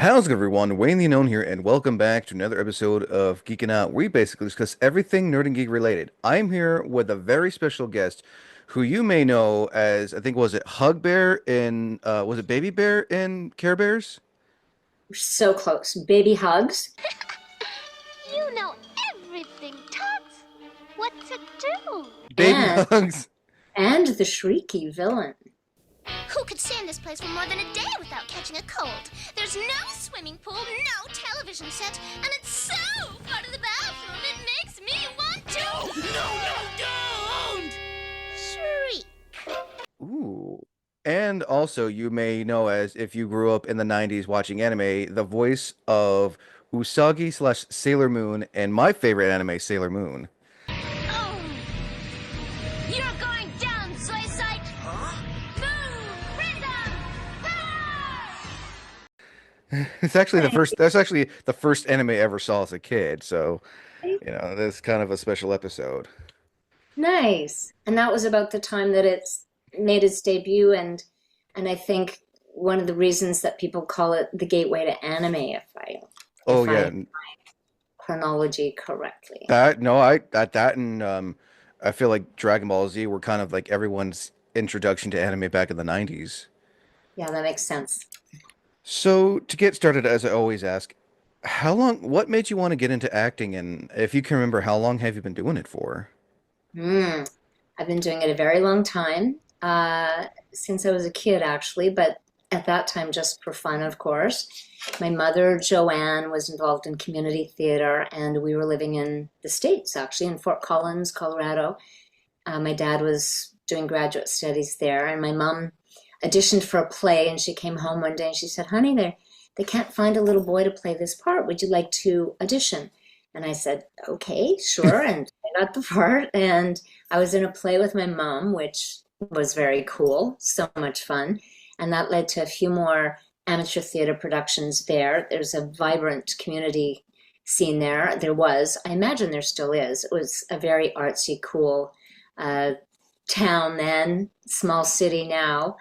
How's it, everyone? Wayne the Unknown here, and welcome back to another episode of Geeking Out, where we basically discuss everything nerd and geek related. I'm here with a very special guest who you may know as, I think, was it Hug Bear in, was it Baby Bear in Care Bears? We're so close. Baby hugs. You know everything, Tots. What to do? Baby And Hugs. the shrieky villain. Who could stay in this place for more than a day without catching a cold? There's no swimming pool, no television set, and it's so far to the bathroom it makes me want to. No, don't! Shriek. Ooh. And also, you may know as, if you grew up in the 90s watching anime, the voice of Usagi slash Sailor Moon and my favorite anime, Sailor Moon. Oh, you're going down, soy sight. Boom, Prism, It's actually the Right. first, that's actually the first anime I ever saw as a kid, so. That's kind of a special episode. Nice. And that was about the time that it's made its debut, and I think one of the reasons that people call it the gateway to anime, Oh if yeah, I chronology correctly. that no, I at that and I feel like Dragon Ball Z were kind of like everyone's introduction to anime back in the 90s. Yeah, that makes sense. So to get started, as I always ask, what made you want to get into acting, and if you can remember, how long have you been doing it for? Hmm. I've been doing it a very long time, since I was a kid, actually, but at that time, just for fun, of course. My mother, Joanne, was involved in community theater, and we were living in the States, actually, in Fort Collins, Colorado. My dad was doing graduate studies there, and my mom auditioned for a play, and she came home one day and she said, "Honey, they can't find a little boy to play this part. Would you like to audition?" And I said, "Okay, sure." And I got the part, and I was in a play with my mom, which was very cool, so much fun. And that led to a few more amateur theater productions there. There's a vibrant community scene there. There was, I imagine there still is. It was a very artsy, cool uh, town then, small city now.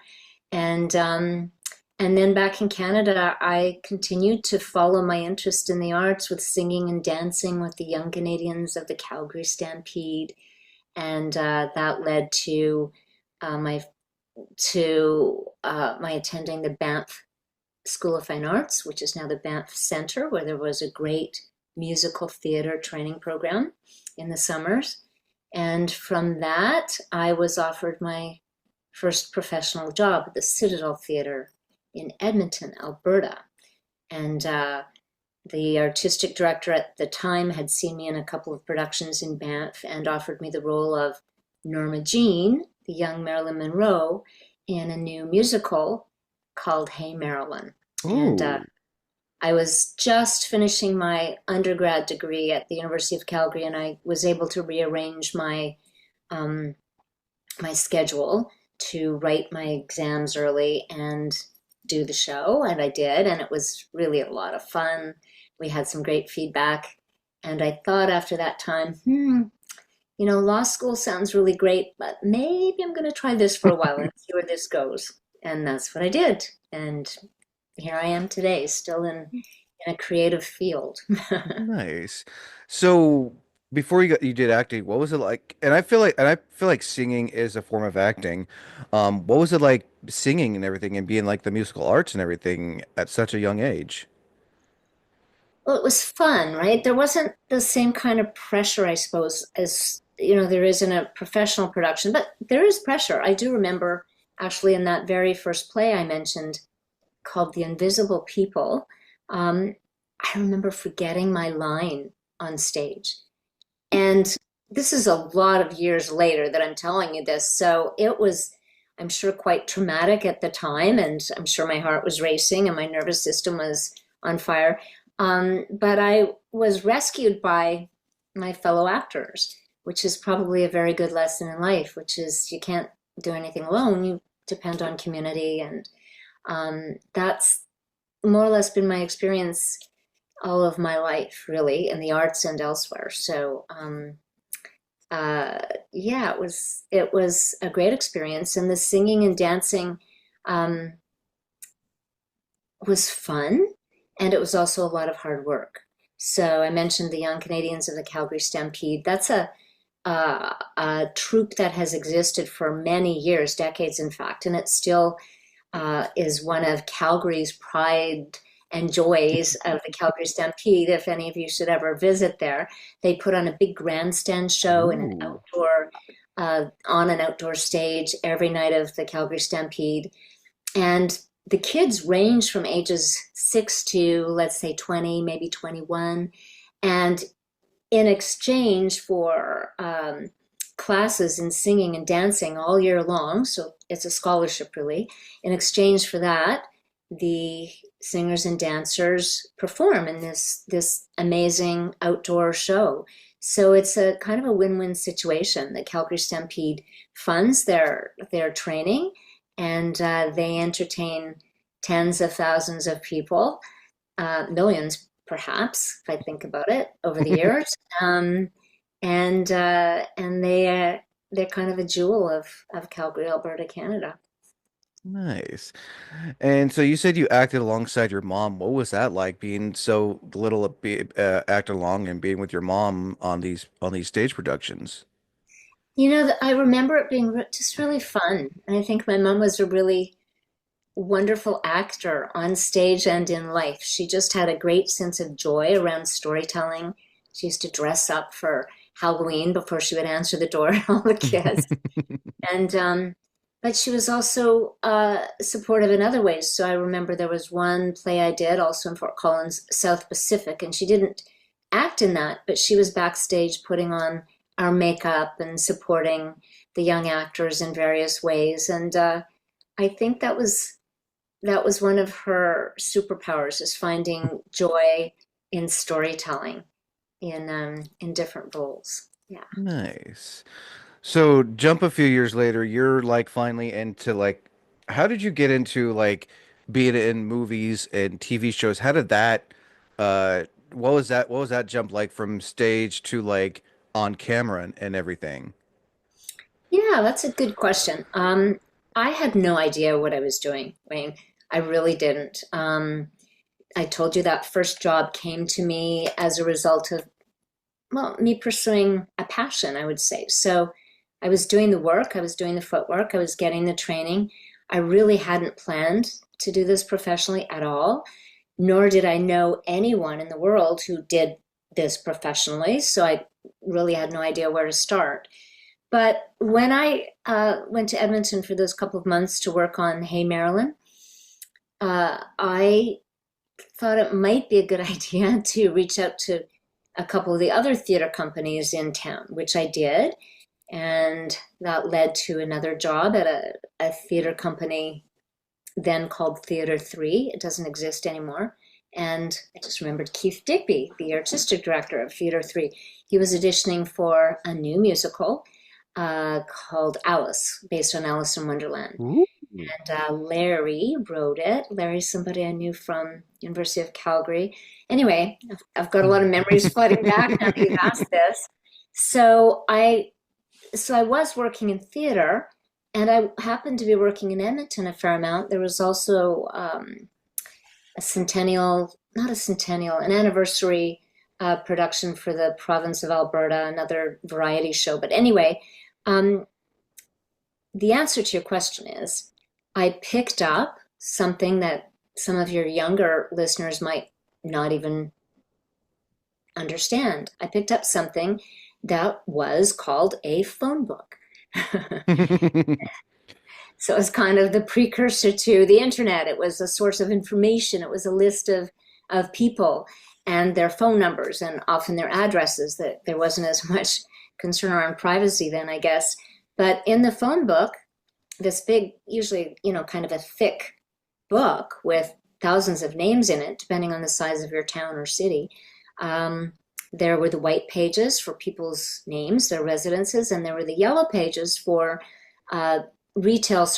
And and then back in Canada, I continued to follow my interest in the arts with singing and dancing with the young Canadians of the Calgary Stampede, and that led to my my attending the Banff School of Fine Arts, which is now the Banff Center, where there was a great musical theater training program in the summers. And from that, I was offered my first professional job at the Citadel Theatre in Edmonton, Alberta. And the artistic director at the time had seen me in a couple of productions in Banff and offered me the role of Norma Jean, the young Marilyn Monroe, in a new musical called Hey Marilyn. And Ooh. I was just finishing my undergrad degree at the University of Calgary, and I was able to rearrange um, my schedule to write my exams early and do the show, and I did, and it was really a lot of fun. We had some great feedback, and I thought after that time, law school sounds really great, but maybe I'm going to try this for a while and see where this goes. And that's what I did, and here I am today, still in a creative field. Nice. So before you did acting, what was it like? And I feel like singing is a form of acting. What was it like singing and everything and being like the musical arts and everything at such a young age? Well, it was fun, right? There wasn't the same kind of pressure, I suppose, as there is in a professional production, but there is pressure. I do remember actually in that very first play I mentioned called The Invisible People. Um, I remember forgetting my line on stage. And this is a lot of years later that I'm telling you this. So it was, I'm sure, quite traumatic at the time. And I'm sure my heart was racing and my nervous system was on fire. But I was rescued by my fellow actors, which is probably a very good lesson in life, which is you can't do anything alone. You depend on community. And that's more or less been my experience all of my life, really, in the arts and elsewhere. So, uh, yeah, it was a great experience, and the singing and dancing um, was fun. and it was also a lot of hard work. So I mentioned the Young Canadians of the Calgary Stampede. That's a troupe that has existed for many years, decades, in fact, and it still is one of Calgary's pride and joys of the Calgary Stampede. If any of you should ever visit there, they put on a big grandstand show in an Ooh. outdoor, on an outdoor stage every night of the Calgary Stampede. And the kids range from ages 6 to, let's say, 20, maybe 21. And in exchange for classes in singing and dancing all year long, so it's a scholarship really, in exchange for that, the singers and dancers perform in this amazing outdoor show. So it's a kind of a win-win situation. The Calgary Stampede funds their training, and they entertain tens of thousands of people, millions perhaps, if I think about it, over the years. And they're kind of a jewel of Calgary, Alberta, Canada. Nice. And so you said you acted alongside your mom. What was that like being so little acting along and being with your mom on these stage productions? I remember it being just really fun. And I think my mom was a really wonderful actor on stage and in life. She just had a great sense of joy around storytelling. She used to dress up for Halloween before she would answer the door to all the kids. And but she was also supportive in other ways. So I remember there was one play I did also in Fort Collins, South Pacific, and she didn't act in that, but she was backstage putting on our makeup and supporting the young actors in various ways. And I think that was one of her superpowers, is finding joy in storytelling in different roles. Yeah. Nice. So jump a few years later, you're like finally into like, how did you get into like being in movies and TV shows? How did that, uh, what was that jump like from stage to like on camera and everything? Yeah, that's a good question. I had no idea what I was doing, Wayne. I really didn't. I told you that first job came to me as a result of, well, me pursuing a passion, I would say. So I was doing the work, I was doing the footwork, I was getting the training. I really hadn't planned to do this professionally at all, nor did I know anyone in the world who did this professionally. So I really had no idea where to start. But when I went to Edmonton for those couple of months to work on Hey Marilyn, I thought it might be a good idea to reach out to a couple of the other theater companies in town, which I did. And that led to another job at a theater company then called Theater 3. It doesn't exist anymore. And I just remembered Keith Digby, the artistic director of Theater 3. He was auditioning for a new musical called Alice, based on Alice in Wonderland. Ooh. And Larry wrote it. Larry's somebody I knew from University of Calgary. Anyway, I've got a lot of memories flooding back now that you've asked this. So I was working in theater, and I happened to be working in Edmonton a fair amount. There was also a centennial, not a centennial, an anniversary production for the province of Alberta, another variety show. But anyway, the answer to your question is I picked up something that some of your younger listeners might not even understand. I picked up something that was called a phone book. So it was kind of the precursor to the internet. It was a source of information. It was a list of people and their phone numbers and often their addresses. That there wasn't as much concern around privacy then, I guess. But in the phone book, this big, usually, kind of a thick book with thousands of names in it, depending on the size of your town or city. There were the white pages for people's names, their residences, and there were the yellow pages for retail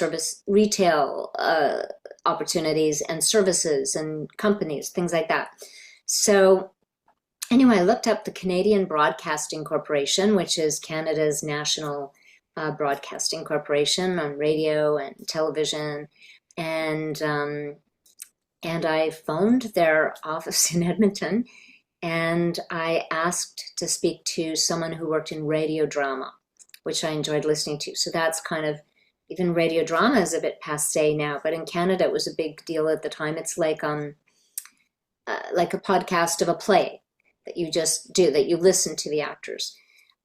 opportunities and services and companies, things like that. So anyway, I looked up the Canadian Broadcasting Corporation, which is Canada's national broadcasting corporation on radio and television. And And I phoned their office in Edmonton and I asked to speak to someone who worked in radio drama, which I enjoyed listening to. So that's kind of, even radio drama is a bit passe now, but in Canada it was a big deal at the time. It's like a podcast of a play that you just do, that you listen to the actors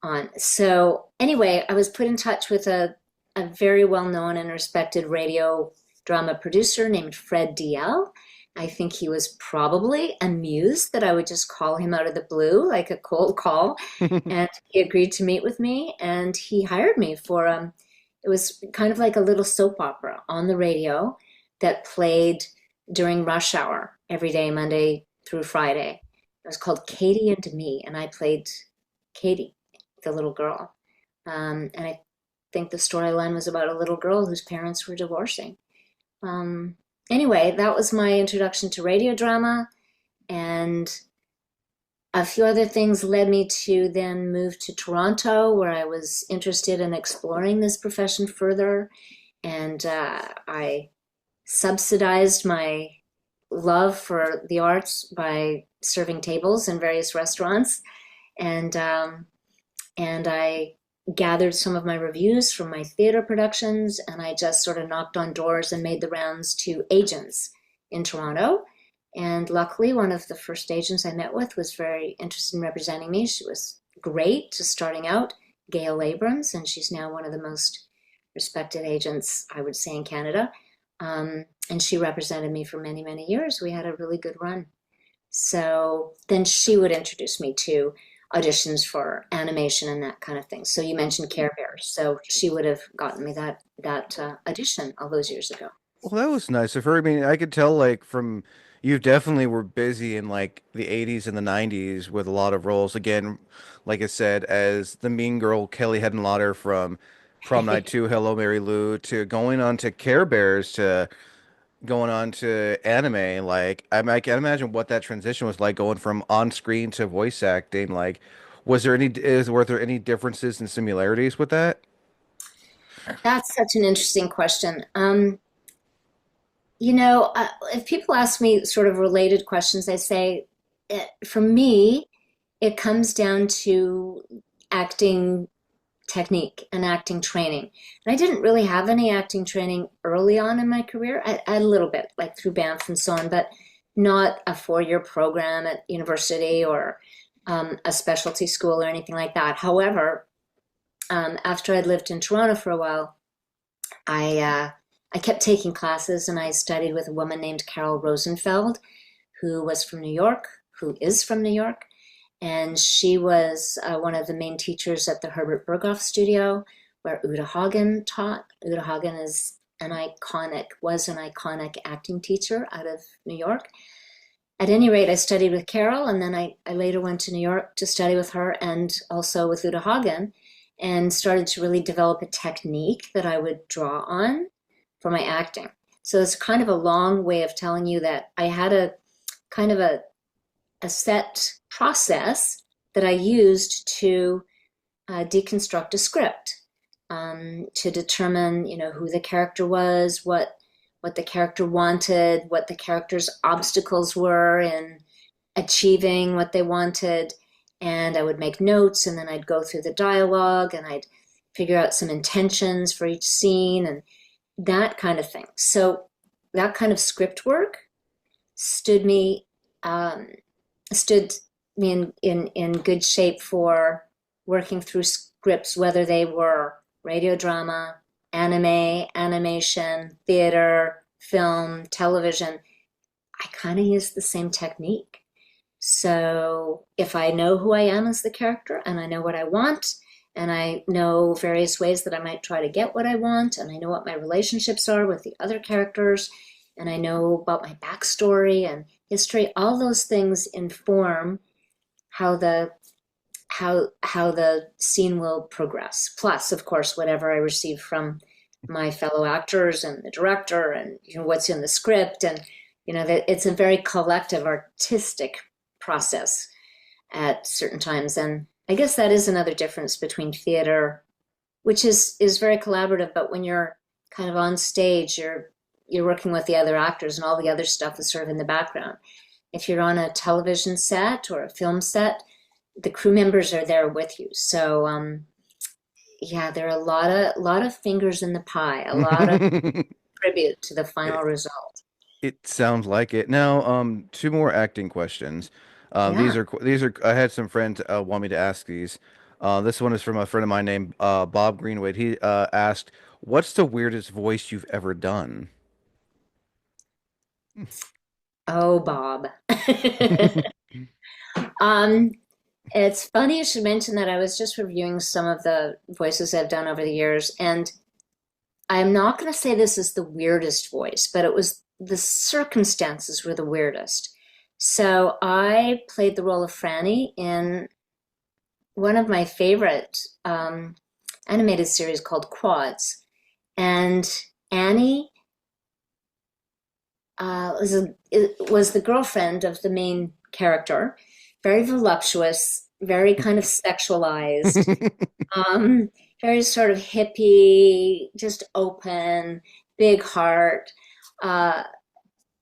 on. So anyway, I was put in touch with a very well-known and respected radio drama producer named Fred DL. I think he was probably amused that I would just call him out of the blue, like a cold call. And he agreed to meet with me and he hired me for, it was kind of like a little soap opera on the radio that played during rush hour every day, Monday through Friday. It was called Katie and Me, and I played Katie, the little girl. And I think the storyline was about a little girl whose parents were divorcing. Um, anyway, that was my introduction to radio drama, and a few other things led me to then move to Toronto, where I was interested in exploring this profession further. And I subsidized my love for the arts by serving tables in various restaurants. And I gathered some of my reviews from my theater productions, and I just sort of knocked on doors and made the rounds to agents in Toronto. And luckily, one of the first agents I met with was very interested in representing me. She was great, just starting out, Gail Abrams, and she's now one of the most respected agents, I would say, in Canada. And she represented me for many, many years. We had a really good run. So then she would introduce me to auditions for animation and that kind of thing. So you mentioned Care Bears. So she would have gotten me that audition all those years ago. Well, that was nice of her. I mean, I could tell like from you definitely were busy in like the 80s and the 90s with a lot of roles. Again, like I said, as the mean girl Kelly Heddenlotter from Prom Night 2, Hello Mary Lou, to going on to Care Bears to going on to anime. Like I can imagine what that transition was like going from on screen to voice acting. Like, were there any differences and similarities with that? That's such an interesting question. If people ask me sort of related questions, I say, for me, it comes down to acting technique and acting training. And I didn't really have any acting training early on in my career. I had a little bit, like through Banff and so on, but not a 4-year program at university or a specialty school or anything like that. However, after I'd lived in Toronto for a while, I kept taking classes and I studied with a woman named Carol Rosenfeld, who was from New York, who is from New York. And she was one of the main teachers at the Herbert Berghoff studio where Uta Hagen taught. Uta Hagen was an iconic acting teacher out of New York. At any rate, I studied with Carol, and then I later went to New York to study with her and also with Uta Hagen, and started to really develop a technique that I would draw on for my acting. So it's kind of a long way of telling you that I had a kind of a set process that I used to deconstruct a script, to determine, who the character was, what the character wanted, what the character's obstacles were in achieving what they wanted. And I would make notes, and then I'd go through the dialogue, and I'd figure out some intentions for each scene and that kind of thing. So that kind of script work stood me stood me in good shape for working through scripts, whether they were radio drama, anime, animation, theater, film, television. I kind of use the same technique. So if I know who I am as the character and I know what I want, and I know various ways that I might try to get what I want, and I know what my relationships are with the other characters, and I know about my backstory and history, all those things inform how the scene will progress. Plus, of course, whatever I receive from my fellow actors and the director, and what's in the script, and that it's a very collective artistic process at certain times. And I guess that is another difference between theater, which is very collaborative, but when you're kind of on stage, you're working with the other actors and all the other stuff is sort of in the background. If you're on a television set or a film set, the crew members are there with you. So yeah, there are a lot of fingers in the pie, a lot of tribute to the final It, result. it sounds like it. Now, two more acting questions. Yeah. These are I had some friends want me to ask these. This one is from a friend of mine named Bob Greenwade. He asked, "What's the weirdest voice you've ever done?" Oh, Bob. Um, it's funny you should mention that. I was just reviewing some of the voices I've done over the years, and I'm not going to say this is the weirdest voice, but it was the circumstances were the weirdest. So I played the role of Franny in one of my favorite animated series called Quads, and Annie was the girlfriend of the main character, very voluptuous, very kind of sexualized, um, very sort of hippie, just open, big heart, uh,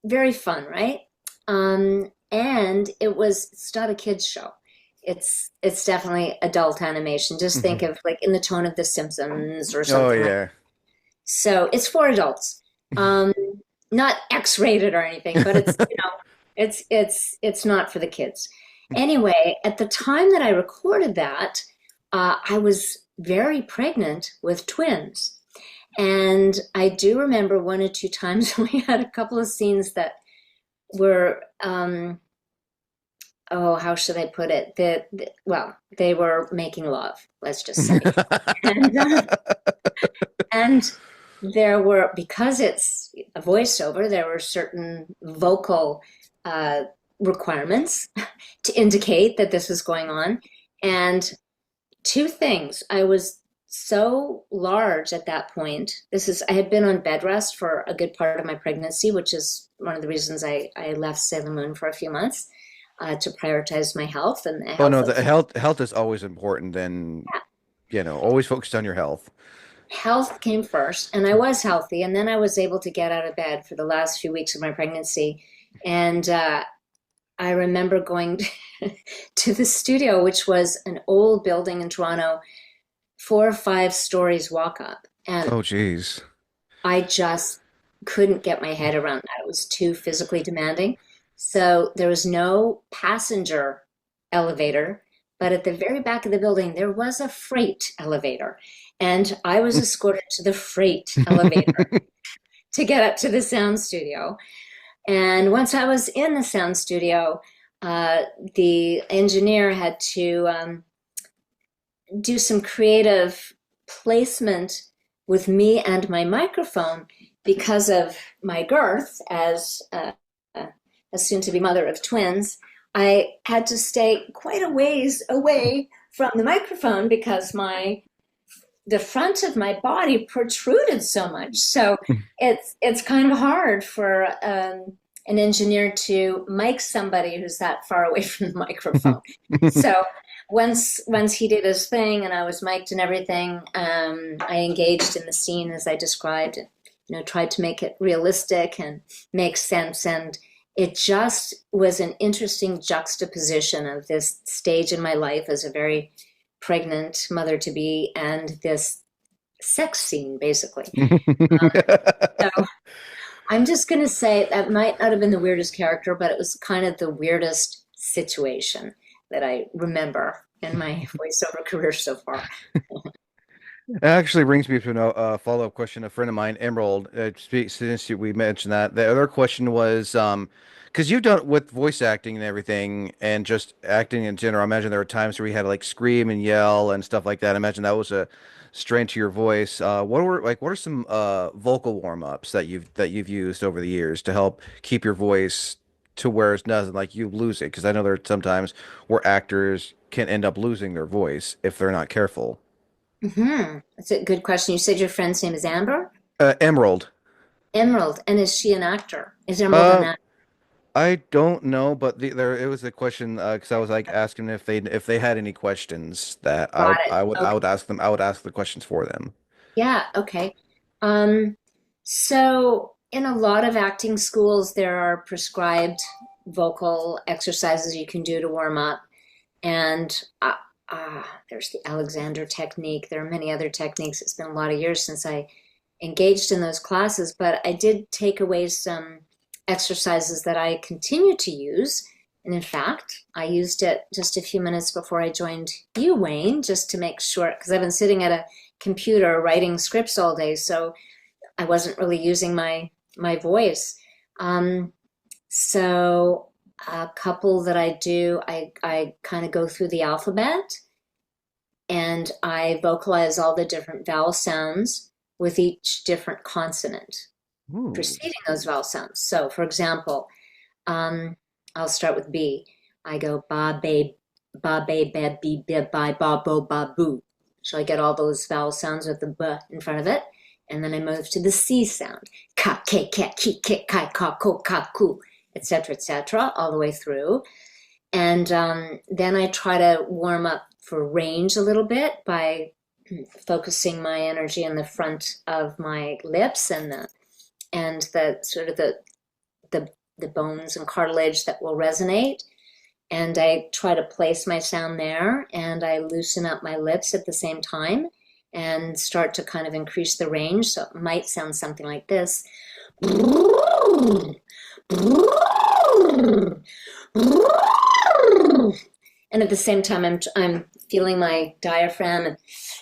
very fun, right? And it's not a kids show. It's definitely adult animation. Just think of like in the tone of The Simpsons or Oh something like. yeah. So it's for adults. Um, Not X-rated or anything, but it's it's not for the kids. Anyway, at the time that I recorded that, I was very pregnant with twins. And I do remember one or two times we had a couple of scenes that were, oh, how should I put it? Well, they were making love, let's just say. And, and there were, because it's a voiceover, there were certain vocal uh, requirements to indicate that this was going on. And two things. I was so large at that point. I had been on bed rest for a good part of my pregnancy, which is one of the reasons I left Sailor Moon for a few months to prioritize my health and the Oh health no, of the health is always important. Then always focus on your health. health came first, and I was healthy, and then I was able to get out of bed for the last few weeks of my pregnancy. And I remember going to the studio, which was an old building in Toronto, 4 or 5 stories walk up. And Oh geez. I just couldn't get my head around that. It was too physically demanding. So there was no passenger elevator, but at the very back of the building, there was a freight elevator. And I was escorted to the freight elevator to get up to the sound studio. And once I was in the sound studio, the engineer had to do some creative placement with me and my microphone because of my girth as a soon-to-be mother of twins. I had to stay quite a ways away from the microphone because the front of my body protruded so much. So it's kind of hard for an engineer to mic somebody who's that far away from the microphone. So once he did his thing and I was mic'd and everything, I engaged in the scene as I described it. Tried to make it realistic and make sense. And it just was an interesting juxtaposition of this stage in my life as a very pregnant mother to be and this sex scene, basically. So I'm just going to say that might not have been the weirdest character, but it was kind of the weirdest situation that I remember in my voiceover career so far. It actually brings me to a follow-up question. A friend of mine, Emerald, since we mentioned that, the other question was, because you've done with voice acting and everything, and just acting in general. I imagine there were times where you had to like scream and yell and stuff like that. I imagine that was a strain to your voice. What are some vocal warm-ups that you've used over the years to help keep your voice to where it doesn't like you lose it? Because I know there are sometimes where actors can end up losing their voice if they're not careful. That's a good question. You said your friend's name is Amber? Emerald. Emerald. And is she an actor? Is Emerald an Uh, actor? I don't know, but there it was a question because I was like asking if they had any questions that I Got it. I would I Okay. would ask them. I would ask the questions for them. Yeah, okay. Um, so In a lot of acting schools, there are prescribed vocal exercises you can do to warm up. And there's the Alexander technique. There are many other techniques. It's been a lot of years since I engaged in those classes, but I did take away some exercises that I continue to use. And in fact, I used it just a few minutes before I joined you, Wayne, just to make sure, because I've been sitting at a computer writing scripts all day, so I wasn't really using my voice. Um, so a couple that I do, I kind of go through the alphabet and I vocalize all the different vowel sounds with each different consonant Ooh. preceding those vowel sounds. So, for example, um, I'll start with B. I go ba, ba, be, ba, bo, ba, boo. So I get all those vowel sounds with the b in front of it. And then I move to the C sound. Ka, ke, ke, ki, ke, kai, ka, ko, ka, ku, etc., all the way through. And then I try to warm up for range a little bit by focusing my energy in the front of my lips and the sort of the the bones and cartilage that will resonate. And I try to place my sound there and I loosen up my lips at the same time and start to kind of increase the range. So it might sound something like this. And at the same time, I'm feeling my diaphragm and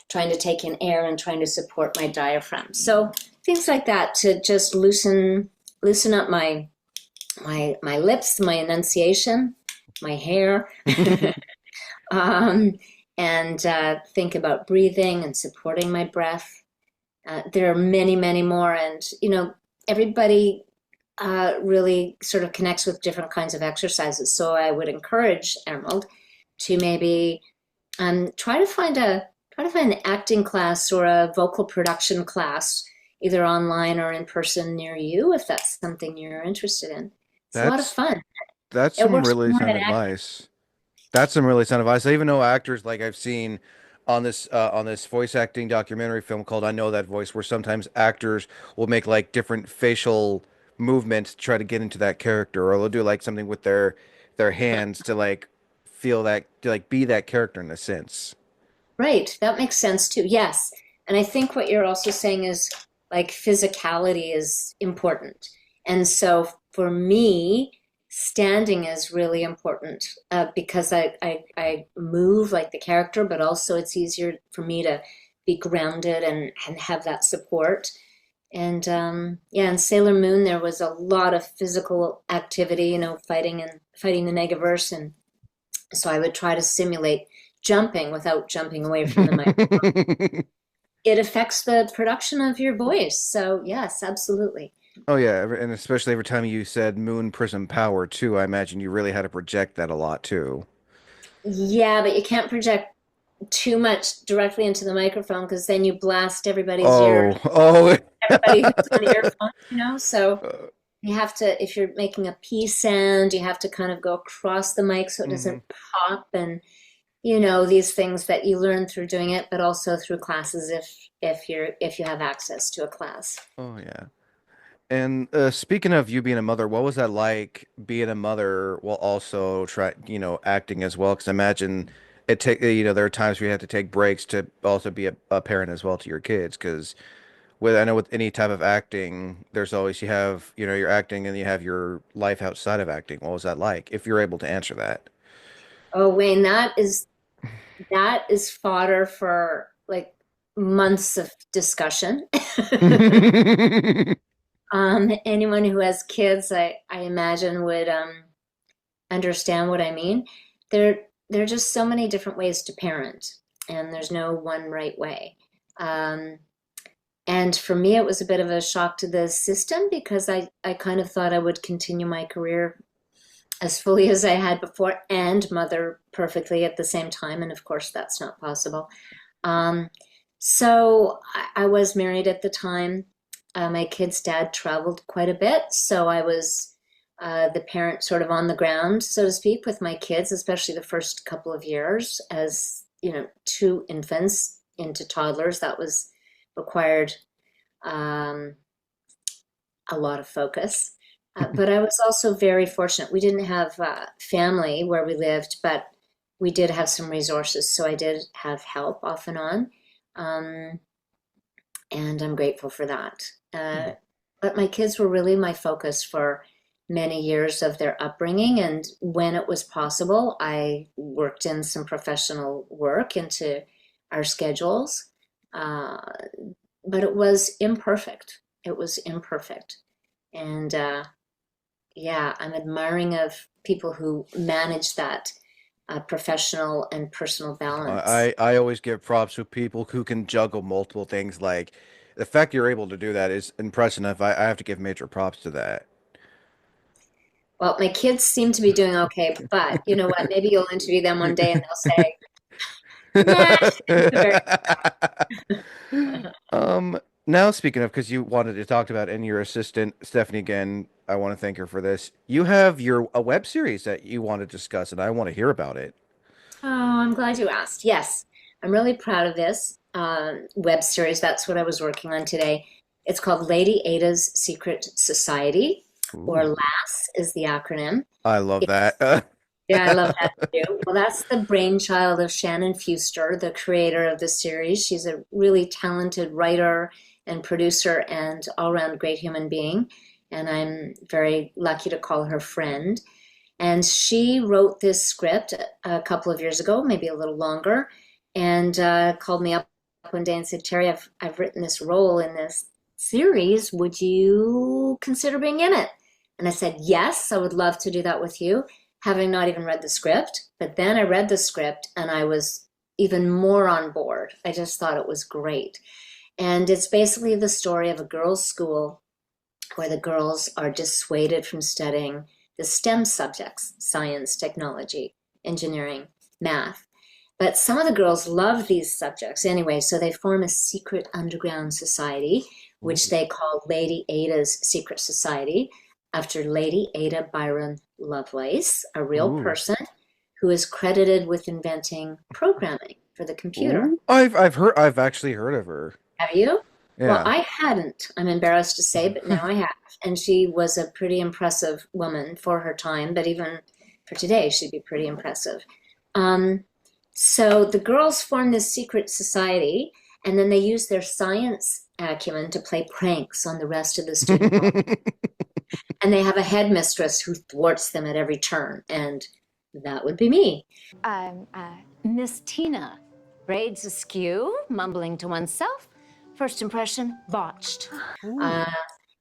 trying to take in air and trying to support my diaphragm. So things like that to just loosen up my lips, my enunciation, my hair, um, and think about breathing and supporting my breath. There are many, many more, and everybody really sort of connects with different kinds of exercises. So I would encourage Emerald to maybe try to find an acting class or a vocal production class, either online or in person near you, if that's something you're interested in. It's a lot of That's fun. that's It some works really more sound than acting. advice. That's some really sound advice. I even know actors like I've seen on this voice acting documentary film called I Know That Voice, where sometimes actors will make like different facial movements to try to get into that character, or they'll do like something with their hands to like feel that to like be that character in a sense. Right, that makes sense too. Yes. And I think what you're also saying is like physicality is important. And so for me, standing is really important because I move like the character, but also it's easier for me to be grounded and have that support. And yeah, in Sailor Moon, there was a lot of physical activity, fighting the Negaverse. And so I would try to simulate jumping without jumping away from the mic. It affects the production of your voice. So, yes, absolutely. Oh yeah, and especially every time you said moon prism power too, I imagine you really had to project that a lot too. Yeah, but you can't project too much directly into the microphone because then you blast everybody's ears, Oh, oh. everybody who's on earphones. So you have to, if you're making a P sound, you have to kind of go across the mic so it Mhm. doesn't pop and these things that you learn through doing it, but also through classes if you have access to a class. Oh yeah. And speaking of you being a mother, what was that like being a mother while also acting as well? Because imagine there are times where you have to take breaks to also be a parent as well to your kids. Because I know with any type of acting, there's always you have, you're acting and you have your life outside of acting. What was that like? If you're able to answer that. Oh, Wayne, that is fodder for like months of discussion. Anyone who has kids, I imagine would understand what I mean. There are just so many different ways to parent, and there's no one right way. Um, and for me, it was a bit of a shock to the system because I kind of thought I would continue my career as fully as I had before and mother perfectly at the same time. And of course, that's not possible. Um, so I was married at the time. My kid's dad traveled quite a bit, so I was the parent sort of on the ground, so to speak, with my kids, especially the first couple of years as, two infants into toddlers. That was required um, a lot of focus. But I was also very fortunate. We didn't have family where we lived, but we did have some resources. So I did have help off and on. Um, and I'm grateful for that. But my kids were really my focus for many years of their upbringing. And when it was possible, I worked in some professional work into our schedules. Uh, but it was imperfect. It was imperfect. And yeah, I'm admiring of people who manage that professional and personal balance. I always give props to people who can juggle multiple things. Like the fact you're able to do that is impressive. I have to give major props to that. Well, my kids seem to be doing okay, but you know what? Maybe you'll interview them one day and they'll say, nah, she didn't do very Um, Now speaking of, because you wanted to talk about and your assistant Stephanie again, I want to thank her for this. You have your a web series that you want to discuss, and I want to hear about it. Oh, I'm glad you asked. Yes, I'm really proud of this web series. That's what I was working on today. It's called Lady Ada's Secret Society, or Ooh, LAS is the acronym. I love that. Yeah, I love that too. Well, that's the brainchild of Shannon Fuster, the creator of the series. She's a really talented writer and producer and all-around great human being. And I'm very lucky to call her friend. And she wrote this script a couple of years ago, maybe a little longer, and called me up one day and said, Terry, I've written this role in this series. Would you consider being in it? And I said, yes, I would love to do that with you, having not even read the script. But then I read the script and I was even more on board. I just thought it was great. And it's basically the story of a girls' school where the girls are dissuaded from studying the STEM subjects: science, technology, engineering, math. But some of the girls love these subjects anyway, so they form a secret underground society, which Ooh. they call Lady Ada's Secret Society, after Lady Ada Byron Lovelace, a real Ooh. person who is credited with inventing programming for the computer. Ooh. I've actually heard of her. Have you? Well, Yeah. I hadn't, I'm embarrassed to say, but now I have. And she was a pretty impressive woman for her time, but even for today, she'd be pretty impressive. Um, so the girls form this secret society, and then they use their science acumen to play pranks on the rest of the student body. And they have a headmistress who thwarts them at every turn, and that would be me. Miss Tina, braids askew, mumbling to oneself. First impression, botched. Uh, Ooh.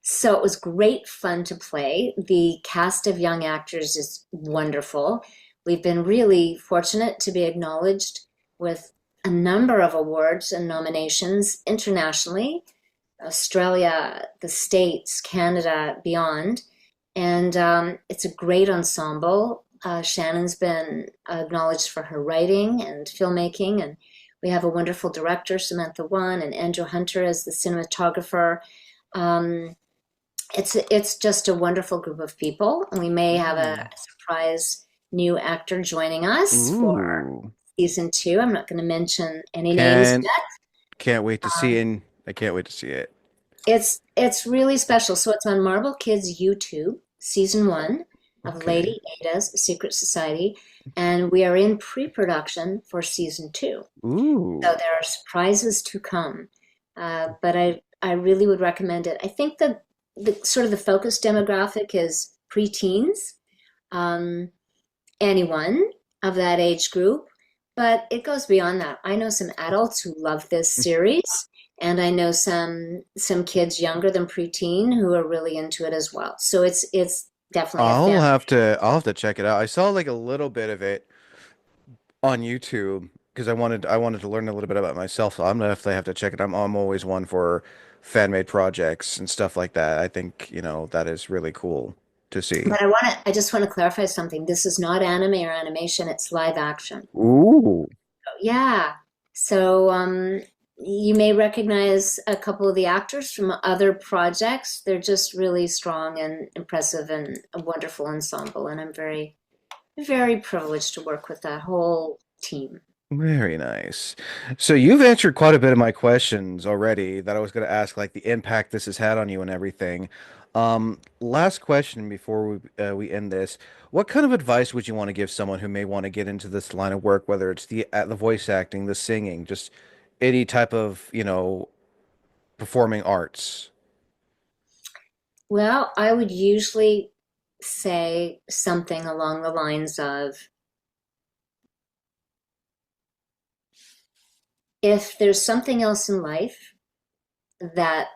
so it was great fun to play. The cast of young actors is wonderful. We've been really fortunate to be acknowledged with a number of awards and nominations internationally: Australia, the States, Canada, beyond. And it's a great ensemble. Shannon's been acknowledged for her writing and filmmaking, and we have a wonderful director, Samantha Wan, and Andrew Hunter as the cinematographer. Um, it's just a wonderful group of people. We may have a Ooh. surprise new actor joining us for Ooh. season two. I'm not going to mention any names Can yet. can't wait to see it. I can't wait to see it. It's really special. So it's on Marble Kids YouTube, season one of Okay. Lady Ada's Secret Society, and we are in pre-production for season two. So Ooh. there are surprises to come. But I really would recommend it. I think that the sort of the focus demographic is preteens, um, anyone of that age group, but it goes beyond that. I know some adults who love this series, and I know some kids younger than preteen who are really into it as well. So it's definitely a family. I'll have to check it out. I saw like a little bit of it on YouTube because I wanted to learn a little bit about myself. So I'm gonna have to check it. I'm always one for fan made projects and stuff like that. I think, that is really cool to see. But I just want to clarify something. This is not anime or animation, it's live action. Ooh. Yeah. So you may recognize a couple of the actors from other projects. They're just really strong and impressive and a wonderful ensemble. And I'm very, very privileged to work with that whole team. Very nice. So you've answered quite a bit of my questions already that I was going to ask, like the impact this has had on you and everything. Last question before we end this. What kind of advice would you want to give someone who may want to get into this line of work, whether it's the voice acting, the singing, just any type of, performing arts? Well, I would usually say something along the lines of if there's something else in life that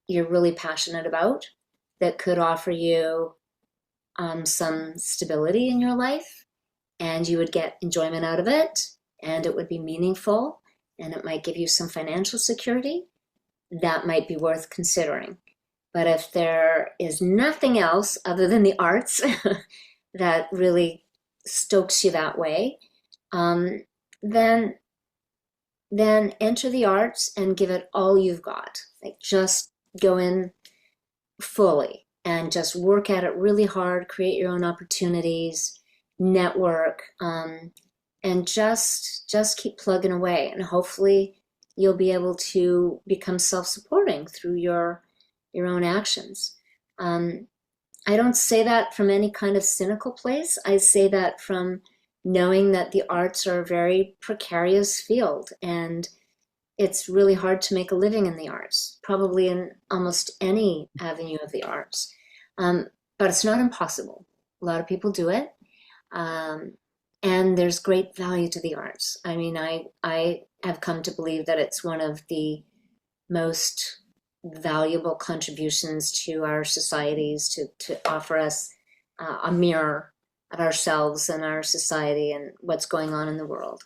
you're really passionate about that could offer you some stability in your life and you would get enjoyment out of it and it would be meaningful and it might give you some financial security, that might be worth considering. But if there is nothing else other than the arts that really stokes you that way, um, then enter the arts and give it all you've got. Like just go in fully and just work at it really hard, create your own opportunities, network, and just keep plugging away. And hopefully you'll be able to become self-supporting through your own actions. Um, I don't say that from any kind of cynical place. I say that from knowing that the arts are a very precarious field and it's really hard to make a living in the arts, probably in almost any avenue of the arts. But it's not impossible. A lot of people do it. Um, and there's great value to the arts. I mean, I have come to believe that it's one of the most valuable contributions to our societies to offer us a mirror of ourselves and our society and what's going on in the world.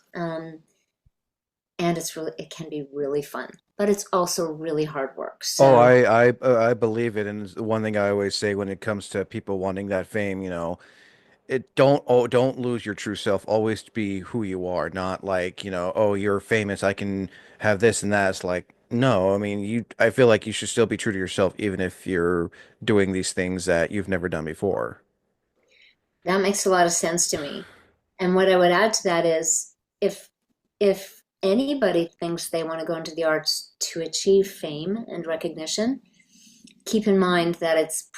And it can be really fun, but it's also really hard work. Oh, So I believe it, and it's one thing I always say when it comes to people wanting that fame, don't lose your true self. Always be who you are, not like, oh, you're famous, I can have this and that. It's like, no, I mean, I feel like you should still be true to yourself, even if you're doing these things that you've never done before. that makes a lot of sense to me. And what I would add to that is if if anybody thinks they want to go into the arts to achieve fame and recognition, keep in mind that it's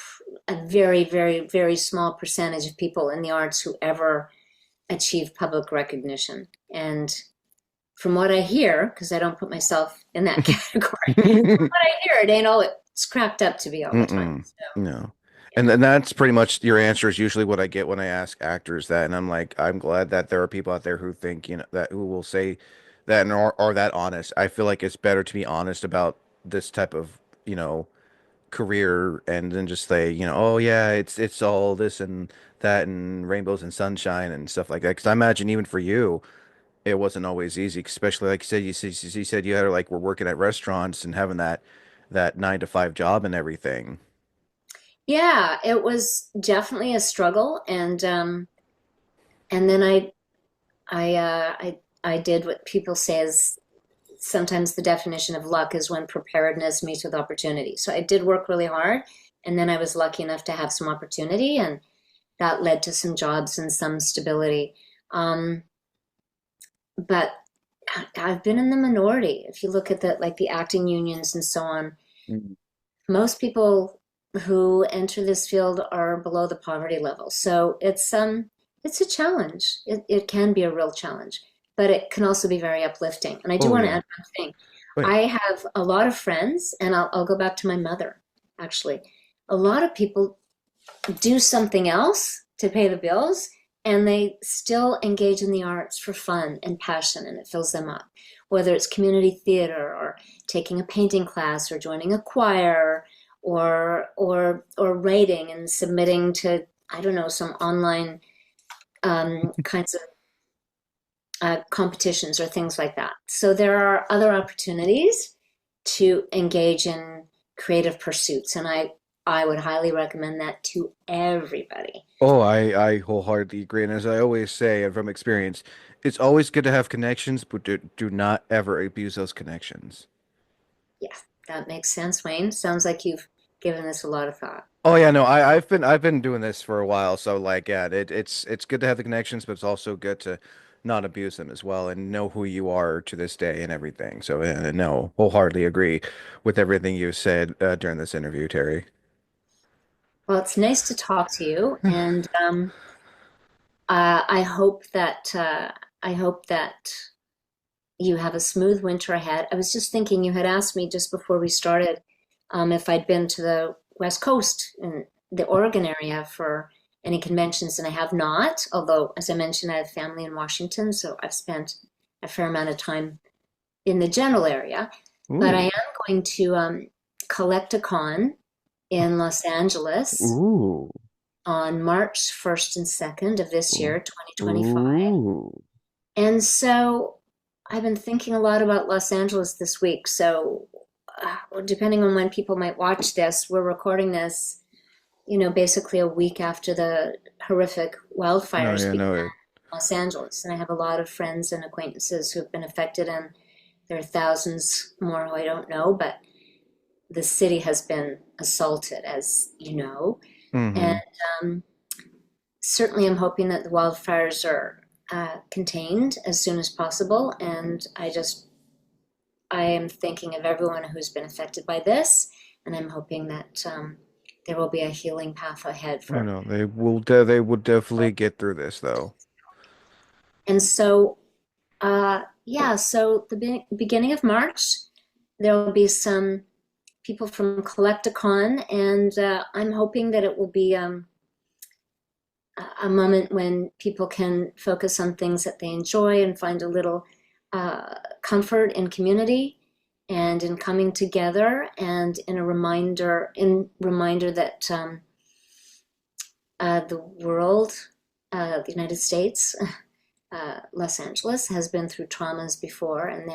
a very, very, very small percentage of people in the arts who ever achieve public recognition. And from what I hear, because I don't put myself in that category, from what I hear, it ain't all it's cracked up to be all the time. Mm-mm. So, No. yeah. And then that's pretty much your answer is usually what I get when I ask actors that. And I'm like, I'm glad that there are people out there who think, that who will say that and are that honest. I feel like it's better to be honest about this type of, career and then just say, oh yeah, it's all this and that and rainbows and sunshine and stuff like that. Because I imagine even for you, it wasn't always easy, especially like you said you had like were working at restaurants and having that 9 to 5 job and everything. Yeah, it was definitely a struggle, and then I did what people say is sometimes the definition of luck is when preparedness meets with opportunity. So I did work really hard, and then I was lucky enough to have some opportunity, and that led to some jobs and some stability. Um, but I've been in the minority. If you look at the acting unions and so on, Mhm. most people who enter this field are below the poverty level. So it's a challenge. It can be a real challenge, but it can also be very uplifting. And I do Oh want to yeah. add one thing. Wait. I have a lot of friends, and I'll go back to my mother, actually. A lot of people do something else to pay the bills, and they still engage in the arts for fun and passion, and it fills them up. Whether it's community theater or taking a painting class or joining a choir or writing and submitting to, I don't know, some online kinds of competitions or things like that. So there are other opportunities to engage in creative pursuits, and I would highly recommend that to everybody. Oh, I wholeheartedly agree. And as I always say, and from experience, it's always good to have connections, but do not ever abuse those connections. Yeah, that makes sense, Wayne. Sounds like you've given this a lot of thought. Oh yeah, no, I've been doing this for a while, so like yeah, it's good to have the connections, but it's also good to not abuse them as well and know who you are to this day and everything. So no, wholeheartedly agree with everything you said during this interview, Terry. Well, it's nice to talk to you, and I hope that you have a smooth winter ahead. I was just thinking, you had asked me just before we started if I'd been to the West Coast in the Oregon area for any conventions, and I have not. Although, as I mentioned, I have family in Washington, so I've spent a fair amount of time in the general area. But I Ooh. am going to collect a con in Los Angeles Ooh. on March 1st and 2nd of this Ooh. year, 2025. Ooh. And so I've been thinking a lot about Los Angeles this week. So, depending on when people might watch this, we're recording this, basically a week after the horrific No, wildfires yeah, began no. in Los Angeles. And I have a lot of friends and acquaintances who've been affected, and there are thousands more who I don't know, but the city has been assaulted, as you know. Mm-hmm. And um, certainly I'm hoping that the wildfires are contained as soon as possible. And I am thinking of everyone who's been affected by this, and I'm hoping that there will be a healing path ahead I for. know they will definitely get through this though. And so, yeah, so the beginning of March, there will be some people from Collecticon, and I'm hoping that it will be a moment when people can focus on things that they enjoy and find a little comfort in community and in coming together, and in reminder that the world, the United States, Los Angeles has been through traumas before, and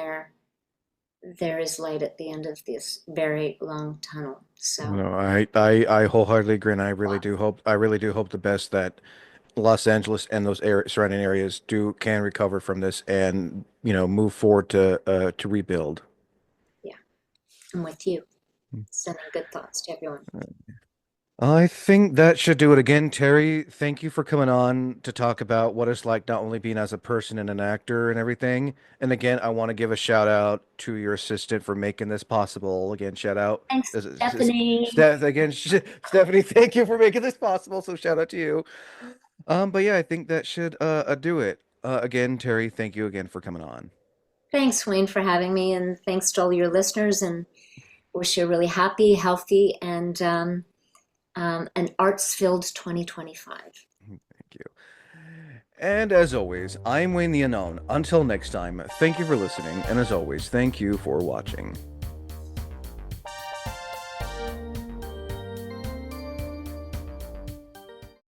there is light at the end of this very long tunnel. So No, I wholeheartedly agree, and I really do hope the best that Los Angeles and those surrounding areas do can recover from this and move forward to rebuild. yeah, I'm with you. Sending good thoughts to everyone. I think that should do it again, Terry. Thank you for coming on to talk about what it's like not only being as a person and an actor and everything. And again, I want to give a shout out to your assistant for making this possible. Again, shout out. Thanks, This Stephanie. again, Stephanie, thank you for making this possible. So shout out to you. But yeah, I think that should do it. Again, Terry, thank you again for coming on. Thanks, Wayne, for having me, and thanks to all your listeners. And wish you a really happy, healthy, and an arts-filled 2025. Thank you. And as always, I'm Wayne the Unknown. Until next time, thank you for listening, and as always, thank you for watching.